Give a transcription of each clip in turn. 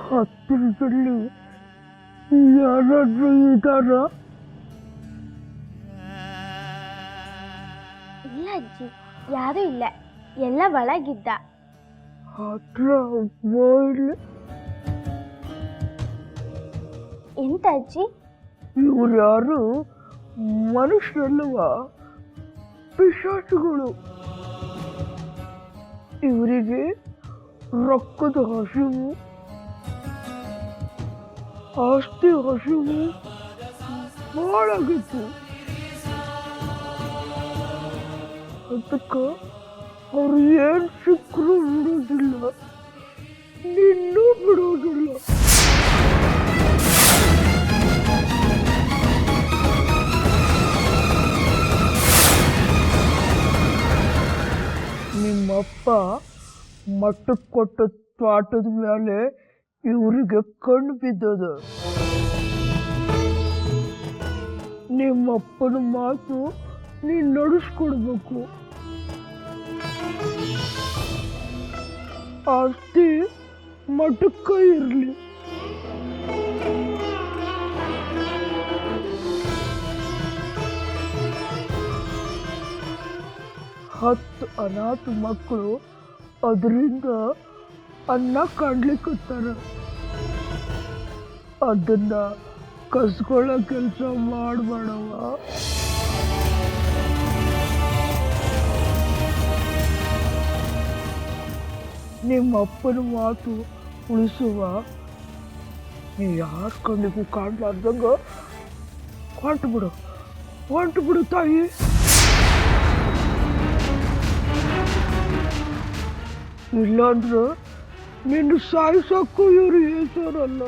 ಹತ್ತಿರದಲ್ಲಿ ಯಾರಾದ್ರೂ ಇದ್ದಾರ? ಇಲ್ಲ ಅಜ್ಜಿ, ಯಾರೂ ಇಲ್ಲ, ಎಲ್ಲ ಒಳಗಿದ್ದ. ಹತ್ರ ಇಲ್ಲ. ಎಂತ ಅಜ್ಜಿ? ಇವ್ರು ಯಾರು ಮನುಷ್ಯರಲ್ಲವ, ಪಿಶಾಚಿಗಳು. ಇವರಿಗೆ ರೊಕ್ಕದ ಹಸಿವು, ಆಸ್ತಿ ಹಸಿವು ಭಾಳಾಗಿತ್ತು. ಅದಕ್ಕೆ ಅವ್ರು ಏನು ಸಿಕ್ಕರೂ ಬಿಡೋದಿಲ್ಲ, ನಿನ್ನೂ ಬಿಡೋದಿಲ್ಲ. ನಿಮ್ಮಪ್ಪ ಮಟ್ಟಕ್ಕೆ ಕೊಟ್ಟ ತ್ವಾಟದ ಮೇಲೆ ಇವರಿಗೆ ಕಣ್ಣು ಬಿದ್ದದ. ನಿಮ್ಮಪ್ಪನ ಮಾತು ನೀನು ನಡೆಸ್ಕೊಡ್ಬೇಕು. ಆಸ್ತಿ ಮಠಕ್ಕ ಇರಲಿ. ಹತ್ತು ಅನಾಥ ಮಕ್ಕಳು ಅದರಿಂದ ಅನ್ನ ಕಾಣ್ಲಿಕ್ಕತ್ತಾರ. ಅದನ್ನ ಕಸ್ಕೊಳ್ಳೋ ಕೆಲಸ ಮಾಡಬೇಡವ. ನಿಮ್ಮ ಅಪ್ಪನ ಮಾತು ಉಳಿಸುವ. ನೀವು ಯಾರ ಕಣ್ಣಿಗೂ ಕಾಣ್ಲಾರ್ದಂಗ ಹೊಂಟು ಬಿಡು ತಾಯಿ. ಇಲ್ಲಾಂದ್ರೆ ನಿನ್ನ ಸಾಯಿಸಕ್ಕೂ ಇವರು ಹೆಸರಲ್ಲ.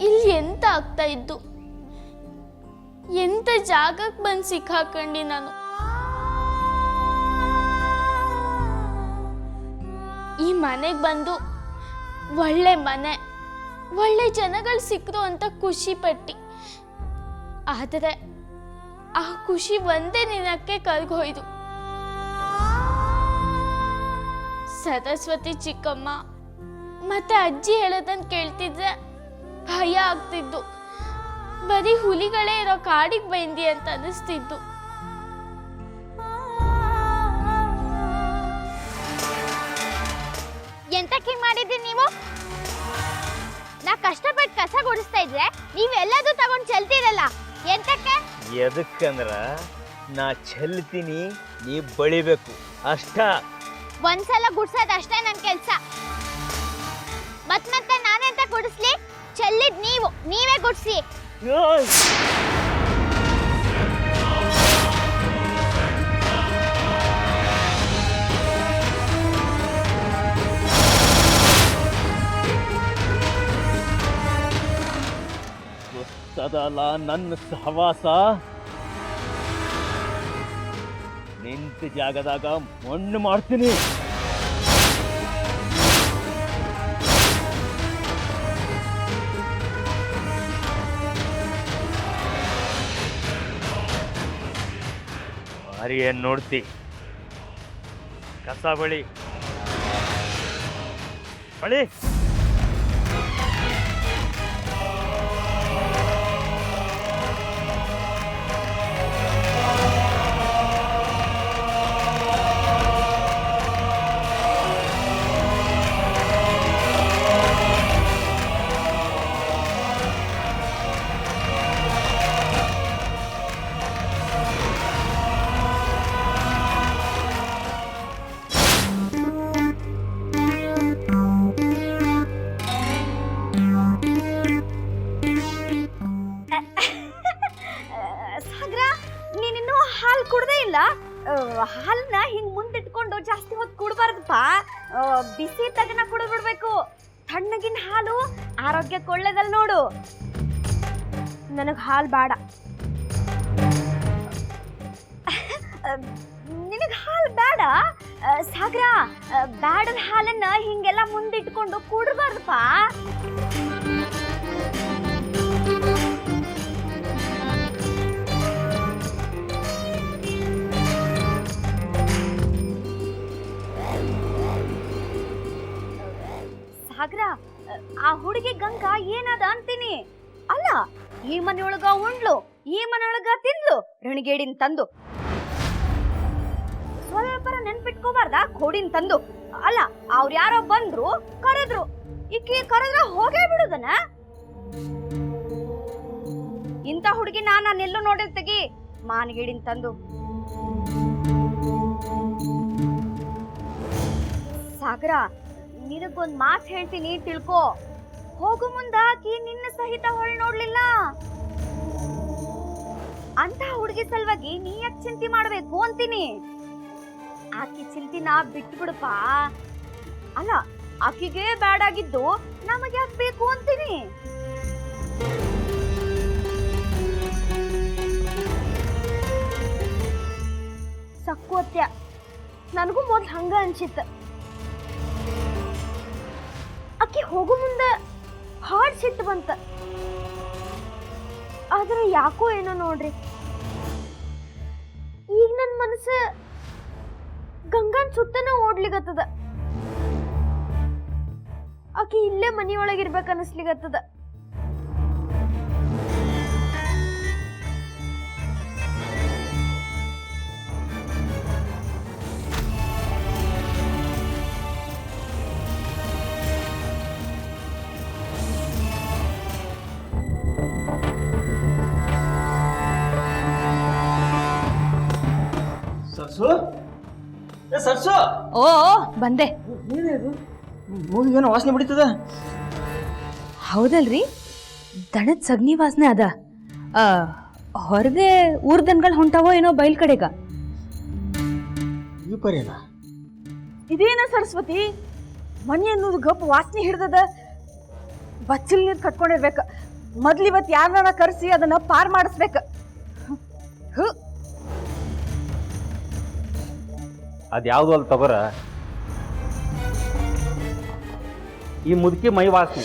ಇಲ್ಲಿ ಎಂತ ಆಗ್ತಾ ಇದ್ದು, ಎಂತ ಜಾಗಕ್ಕೆ ಬಂದು ಸಿಕ್ಕಾಕೊಂಡಿ ನಾನು. ಈ ಮನೆಗೆ ಬಂದು ಒಳ್ಳೆ ಮನೆ, ಒಳ್ಳೆ ಜನಗಳು ಸಿಕ್ಕರು ಅಂತ ಖುಷಿ ಪಟ್ಟಿ. ಆದರೆ ಆ ಖುಷಿ ಒಂದೇ ದಿನಕ್ಕೆ ಕಳ್ಗೋಯ್ತು. ಸರಸ್ವತಿ ಚಿಕ್ಕಮ್ಮ ಮತ್ತೆ ಅಜ್ಜಿ ಹೇಳೋದನ್ನ ಕೇಳ್ತಿದ್ರೆ ಭಯ ಆಗ್ತಿದ್ದು. ಬರೀ ಹುಲಿಗಳೇ ಇರೋ ಕಾಡಿಗೆ ಬೈಂದಿ ಅಂತ ಅನಿಸ್ತಿದ್ದು. ಎಂತಕ್ಕೆ ಮಾಡಿದ್ರಿ ನೀವು? ನಾ ಕಷ್ಟಪಟ್ಟು ಕಸ ಗುಡಿಸ್ತಾ ಇದ್ರೆ ನೀವೆಲ್ಲದೂ ತಗೊಂಡು ಚೆಲ್ತಿರಲ್ಲ, ಎಂತಕ್ಕೆ? ಎದಕ್ಕಂದ್ರ ನಾ ಚೆಲ್ತೀನಿ, ನೀ ಬಳಿಬೇಕು ಅಷ್ಟ. ಒಂದ್ಸಲ ಗುಡ್ಸೋದು ಅಷ್ಟೇ ನನ್ನ ಕೆಲಸ. ಮತ್ತೆ ನಾನೆಂತ ಗುಡಿಸ್ಲಿ? ಚೆಲ್ಲಿದ್ ನೀವೇ ಗುಡ್ಸಿ. ಗೊತ್ತದಲ್ಲ ನನ್ನ ಸಹವಾಸ. ನಿಂತ ಜಾಗದಾಗ ಮಣ್ಣು ಮಾಡ್ತೀನಿ. ಮಾರಿ ಏನ್ ನೋಡ್ತಿ? ಕಸ ಬಳಿ ಬಳಿ. ತಣ್ಣಗಿನ ಹಾಲು ಆರೋಗ್ಯಕ್ಕೆ ಒಳ್ಳೇದಲ್ಲ ನೋಡು. ನನಗೆ ಹಾಲು ಬೇಡ. ನಿನಗೆ ಹಾಲು ಬೇಡ ಸಾಗರ. ಬ್ಯಾಡದ ಹಾಲನ್ನ ಹಿಂಗೆಲ್ಲ ಮುಂದಿಟ್ಕೊಂಡು ಕುಡ್ಬಾರ್ದಪ್ಪ. ಸಾಗರ, ಆ ಹುಡುಗಿ ಗಂಗಾ ಏನದ ಅಂತೀನಿ. ಅಲ್ಲ, ಈ ಮನೆಯೊಳಗ ಉಂಡ್ಲು, ಈ ಮನೆಯೊಳಗ ತಿಂದ್ಲು ರಣಗೇಡಿನ ತಂದು. ಸ್ವಲ್ಪರ ನೆನ್ಪಿಟ್ಕೋಬಾರ್ದ ಕೋಡಿನ ತಂದು. ಅಲ್ಲ, ಅವ್ರು ಯಾರೋ ಬಂದ್ರು ಕರೆದ್ರು, ಈಕಿ ಕರೆದ್ರ ಹೋಗೇ ಬಿಡುದನ. ಇಂಥ ಹುಡುಗಿ ನಾನೆಲ್ಲೂ ನೋಡಿರ್ತೀಗಿ ಮಾನಗೇಡಿನ ತಂದು. ಸಾಗರ, ನಿನಗೊಂದ್ ಮಾತು ಹೇಳ್ತೀನಿ, ತಿಳ್ಕೊ. ಹೋಗು ಮುಂದ ಆಕಿ ನಿನ್ನ ಸಹಿತ ಹೊಳ್ ನೋಡ್ಲಿಲ್ಲ. ಅಂತ ಹುಡುಗಿ ಸಲುವಾಗಿ ನೀ ಯಾಕೆ ಚಿಂತೆ ಮಾಡ್ಬೇಕು ಅಂತೀನಿ. ಆಕಿ ಚಿಂತಿನ ಬಿಟ್ಬಿಡಪ್ಪ. ಅಲ್ಲ, ಆಕಿಗೆ ಬ್ಯಾಡಾಗಿದ್ದು ನಮಗೆ ಯಾಕೆ ಬೇಕು ಅಂತೀನಿ. ಸಕ್ಕೋತ್ಯ, ನನಗೂ ಮೊದ್ಲು ಹಂಗ ಅನ್ಸಿತ್ತ. ಆಕಿ ಹೋಗು ಮುಂದ ಹಾಡ್ ಸಿಟ್ಟು ಬಂತ. ಆದ್ರೆ ಯಾಕೋ ಏನೋ ನೋಡ್ರಿ, ಈಗ ನನ್ನ ಮನಸ್ಸು ಗಂಗಾನ್ ಸುತ್ತನ ಓಡ್ಲಿಗತ್ತದ. ಆಕಿ ಇಲ್ಲೇ ಮನಿಯೊಳಗಿರ್ಬೇಕು ಅನಿಸ್ಲಿಗತ್ತದ. ಸರ್ಸು, ಸರ್ಸು, ಓ ಬಂದೆ. ಮೂಗಿಗೇನೋ ವಾಸನೆ ಬಿಡಿತದ. ಹೌದಲ್ರಿ, ದಣದ ಸಗಣಿ ವಾಸನೆ ಅದ. ಹೊರಗೆ ಊರ್ ದನ್ಗಳು ಹೊಂಟಾವೋ ಏನೋ ಬಯಲ್ ಕಡೆಗ. ಈ ಪರಿಯಲ್ಲ ಇದೇನ ಸರಸ್ವತಿ, ಮನಿ ಅನ್ನೋದು ಗಪ್ ವಾಸನೆ ಹಿಡ್ದದ. ಬಚ್ಚಲ್ ನೀರು ಕಟ್ಕೊಂಡಿರ್ಬೇಕು. ಮೊದ್ಲಿವತ್ತು ಯಾರನ್ನ ಕರೆಸಿ ಅದನ್ನ ಪಾರ್ ಮಾಡಿಸ್ಬೇಕ. ಅದ್ಯಾವುದು ಅಲ್ಲಿ ತಗೋರ, ಈ ಮುದುಕಿ ಮೈ ವಾಸನೆ.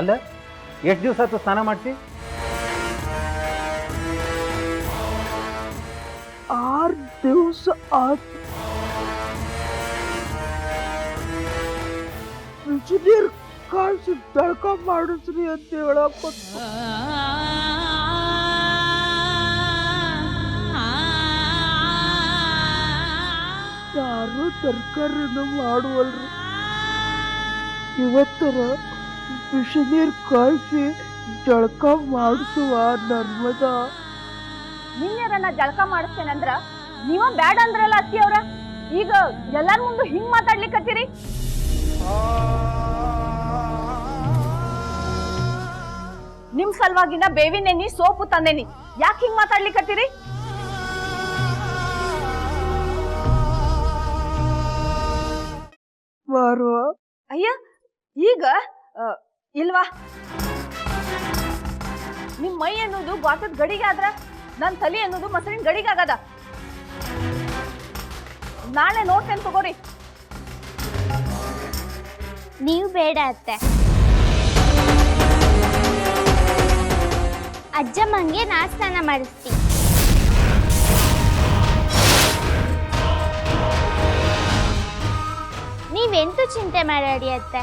ಅಲ್ಲ, ಎಷ್ಟು ದಿವಸ ಆಯ್ತು ಸ್ನಾನ ಮಾಡಿಸಿ? 6 ದಿವಸ ಆತು. ಬಿಸಿನೀರ್ ಕಾಯಿಸಿ ಜಳಕ ಮಾಡಿಸ್ರಿ ಅಂತ ಹೇಳಕ್ ಯಾರು ತರಕಾರಿನ ಮಾಡುವಲ್ರಿ. ಇವತ್ತರ ಬಿಸಿನೀರ್ ಕಾಯಿಸಿ ಜಳಕ ಮಾಡಿಸುವ ನರ್ಮದಾ. ನಿನ್ನೆರನ್ನ ಜಳಕ ಮಾಡಿಸ್ತೇನಂದ್ರ ನೀವ ಬ್ಯಾಡ ಅಂದ್ರಲ್ಲ ಅತ್ತಿ ಅವ್ರ. ಈಗ ಎಲ್ಲಾರ ಮುಂದೆ ಹಿಂಗ್ ಮಾತಾಡ್ಲಿಕ್ಕತ್ತೀರಿ. ನಿಮ್ ಸಲುವಾಗಿನ ಬೇವಿನ ಎಣ್ಣಿ ಸೋಪು ತಂದೇನಿ, ಯಾಕೆ ಹಿಂಗ್ ಮಾತಾಡ್ಲಿಕ್ಕತ್ತೀರಿ? ಮಾರುವ ಅಯ್ಯ, ಈಗ ಇಲ್ವಾ? ನಿಮ್ ಮೈ ಅನ್ನೋದು ಬಾತದ ಗಡಿಗೆ ಆದ್ರ ನನ್ ತಲೆ ಅನ್ನೋದು ಮೊಸರಿನ ಗಡಿಗೆ ಆಗದ. ನಾಳೆ ನೋಡ್ತೇನೆ ತಗೋರಿ. ನೀವು ಬೇಡ ಅತ್ತೆ. ಅಜ್ಜಮ್ಮಂಗೆ ನಾ ಸ್ನಾನ ಮಾಡಿಸ್ತೀನಿ. ನೀವೆಂತೂ ಚಿಂತೆ ಮಾಡಾಡಿ ಅತ್ತೆ.